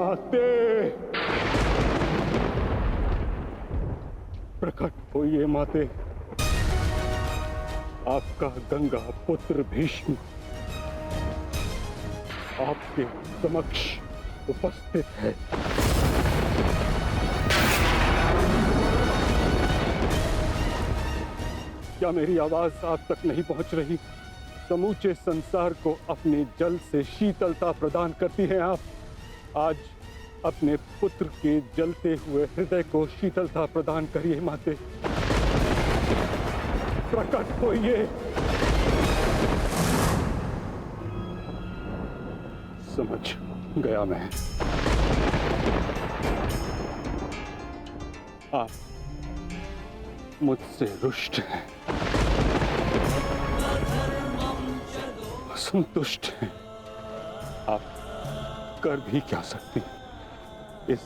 माते, प्रकट होइए माते। आपका गंगा पुत्र भीष्म आपके समक्ष उपस्थित है। क्या मेरी आवाज आप तक नहीं पहुंच रही? समूचे संसार को अपने जल से शीतलता प्रदान करती हैं आप। आज अपने पुत्र के जलते हुए हृदय को शीतलता प्रदान करिए माते। प्रकट होइए। समझ गया मैं। आप मुझसे रुष्ट हैं, असंतुष्ट हैं। आप कर भी क्या सकती हैं? इस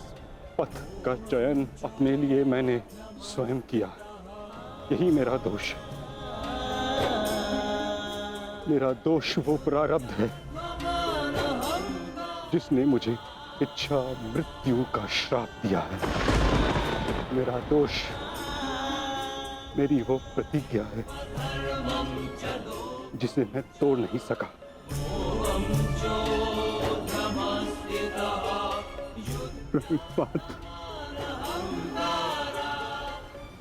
पथ का चयन अपने लिए मैंने स्वयं किया। यही मेरा दोष है। मेरा दोष वो प्रारब्ध है जिसने मुझे इच्छा मृत्यु का श्राप दिया है। मेरा दोष मेरी वो प्रतिज्ञा है जिसे मैं तोड़ नहीं सका।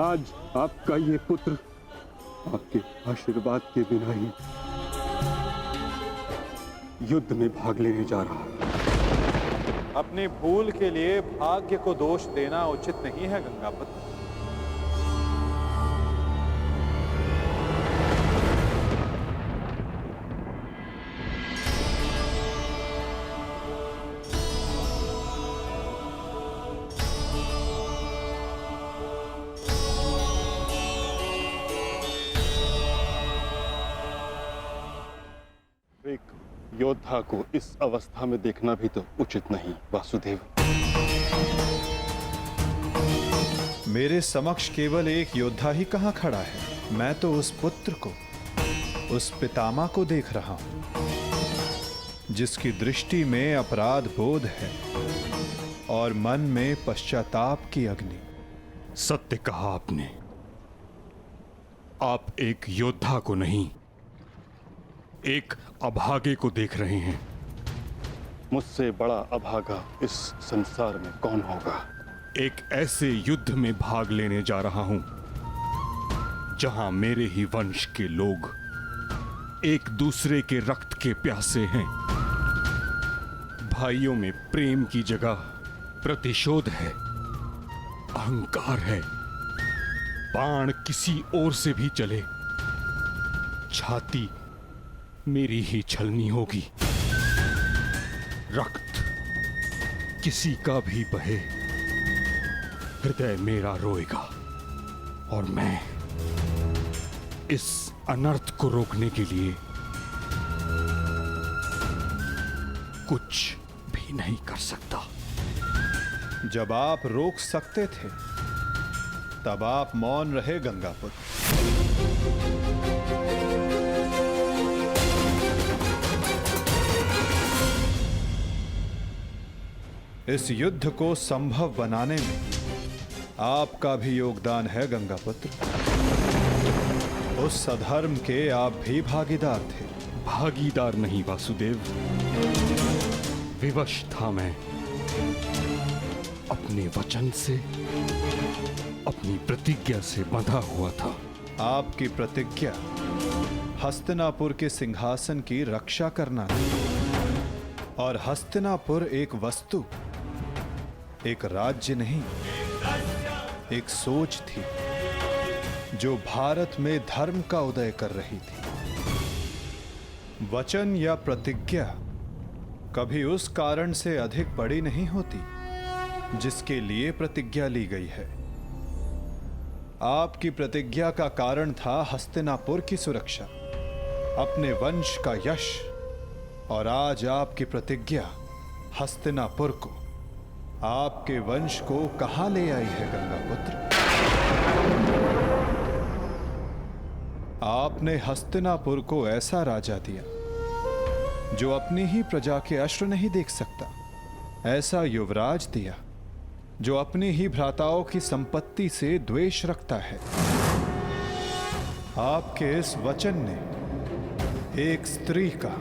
आज आपका ये पुत्र आपके आशीर्वाद के बिना ही युद्ध में भाग लेने जा रहा है। अपनी भूल के लिए भाग्य को दोष देना उचित नहीं है गंगापत। एक योद्धा को इस अवस्था में देखना भी तो उचित नहीं वासुदेव। मेरे समक्ष केवल एक योद्धा ही कहां खड़ा है। मैं तो उस पुत्र को, उस पितामह को देख रहा हूं जिसकी दृष्टि में अपराध बोध है और मन में पश्चाताप की अग्नि। सत्य कहा आपने। आप एक योद्धा को नहीं, एक अभागे को देख रहे हैं। मुझसे बड़ा अभागा इस संसार में कौन होगा? एक ऐसे युद्ध में भाग लेने जा रहा हूं जहां मेरे ही वंश के लोग एक दूसरे के रक्त के प्यासे हैं। भाइयों में प्रेम की जगह प्रतिशोध है, अहंकार है। बाण किसी ओर से भी चले, छाती मेरी ही छलनी होगी। रक्त किसी का भी बहे, हृदय मेरा रोएगा। और मैं इस अनर्थ को रोकने के लिए कुछ भी नहीं कर सकता। जब आप रोक सकते थे तब आप मौन रहे गंगापुत्र। इस युद्ध को संभव बनाने में आपका भी योगदान है गंगापुत्र। उस अधर्म के आप भी भागीदार थे। भागीदार नहीं वासुदेव, विवश था मैं। अपने वचन से, अपनी प्रतिज्ञा से बंधा हुआ था। आपकी प्रतिज्ञा हस्तिनापुर के सिंहासन की रक्षा करना थी। और हस्तिनापुर एक वस्तु, एक राज्य नहीं, एक सोच थी जो भारत में धर्म का उदय कर रही थी। वचन या प्रतिज्ञा कभी उस कारण से अधिक बड़ी नहीं होती जिसके लिए प्रतिज्ञा ली गई है। आपकी प्रतिज्ञा का कारण था हस्तिनापुर की सुरक्षा, अपने वंश का यश। और आज आपकी प्रतिज्ञा हस्तिनापुर को, आपके वंश को कहां ले आई है गंगापुत्र? आपने हस्तिनापुर को ऐसा राजा दिया जो अपनी ही प्रजा के अश्रु नहीं देख सकता, ऐसा युवराज दिया जो अपने ही भ्राताओं की संपत्ति से द्वेष रखता है। आपके इस वचन ने एक स्त्री का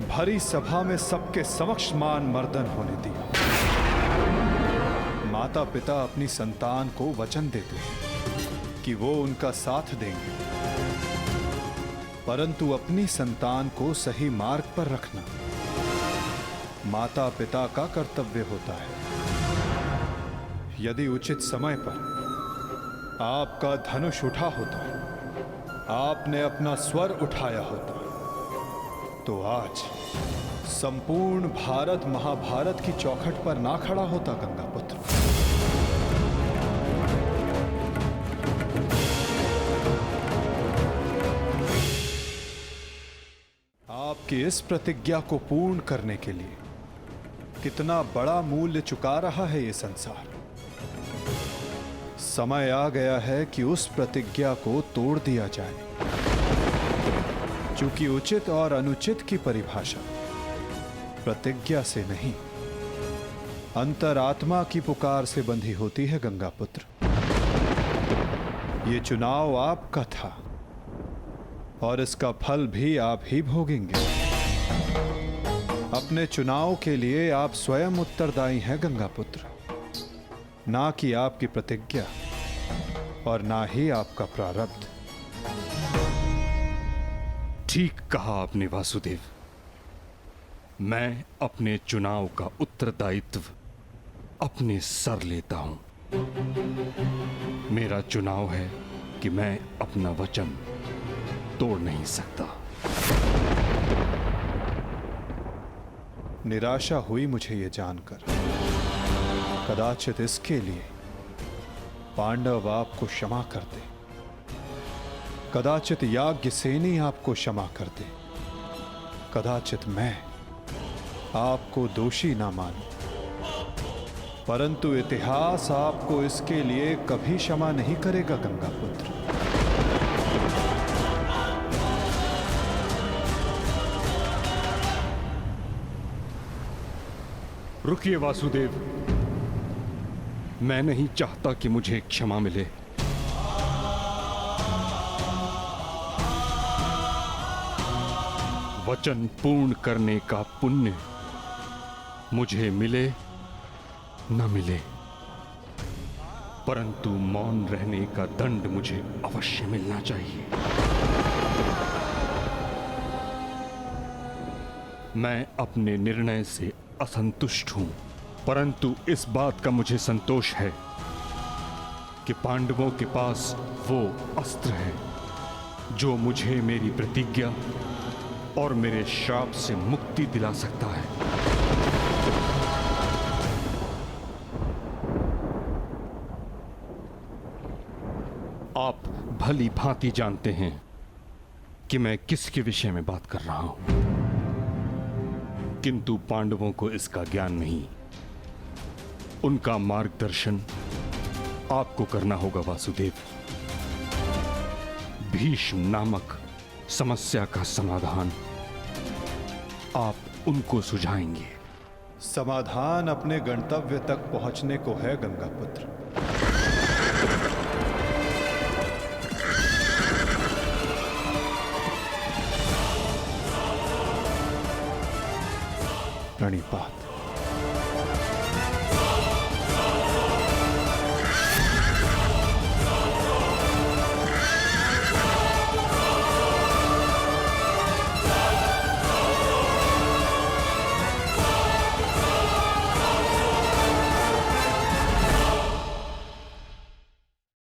भरी सभा में सबके समक्ष मान मर्दन होने दिया। माता पिता अपनी संतान को वचन देते हैं कि वो उनका साथ देंगे, परंतु अपनी संतान को सही मार्ग पर रखना माता पिता का कर्तव्य होता है। यदि उचित समय पर आपका धनुष उठा होता, आपने अपना स्वर उठाया होता, तो आज संपूर्ण भारत महाभारत की चौखट पर ना खड़ा होता गंगापुत्र। आपकी इस प्रतिज्ञा को पूर्ण करने के लिए कितना बड़ा मूल्य चुका रहा है ये संसार। समय आ गया है कि उस प्रतिज्ञा को तोड़ दिया जाए, क्योंकि उचित और अनुचित की परिभाषा प्रतिज्ञा से नहीं, अंतरात्मा की पुकार से बंधी होती है गंगापुत्र। ये चुनाव आपका था और इसका फल भी आप ही भोगेंगे। अपने चुनाव के लिए आप स्वयं उत्तरदायी हैं गंगापुत्र, ना कि आपकी प्रतिज्ञा और ना ही आपका प्रारब्ध। ठीक कहा आपने वासुदेव। मैं अपने चुनाव का उत्तरदायित्व अपने सर लेता हूं। मेरा चुनाव है कि मैं अपना वचन तोड़ नहीं सकता। निराशा हुई मुझे ये जानकर। कदाचित इसके लिए पांडव आपको क्षमा कर दे, कदाचित याज्ञसेनी आपको क्षमा कर दे, कदाचित मैं आपको दोषी ना मानूं, परंतु इतिहास आपको इसके लिए कभी क्षमा नहीं करेगा गंगापुत्र। रुकिए वासुदेव, मैं नहीं चाहता कि मुझे क्षमा मिले। वचन पूर्ण करने का पुण्य मुझे मिले न मिले, परंतु मौन रहने का दंड मुझे अवश्य मिलना चाहिए। मैं अपने निर्णय से असंतुष्ट हूं, परंतु इस बात का मुझे संतोष है कि पांडवों के पास वो अस्त्र है जो मुझे मेरी प्रतिज्ञा और मेरे श्राप से मुक्ति दिला सकता है। आप भली भांति जानते हैं कि मैं किसके विषय में बात कर रहा हूं, किंतु पांडवों को इसका ज्ञान नहीं। उनका मार्गदर्शन आपको करना होगा वासुदेव। भीष्म नामक समस्या का समाधान आप उनको सुझाएंगे। समाधान अपने गंतव्य तक पहुंचने को है गंगापुत्र।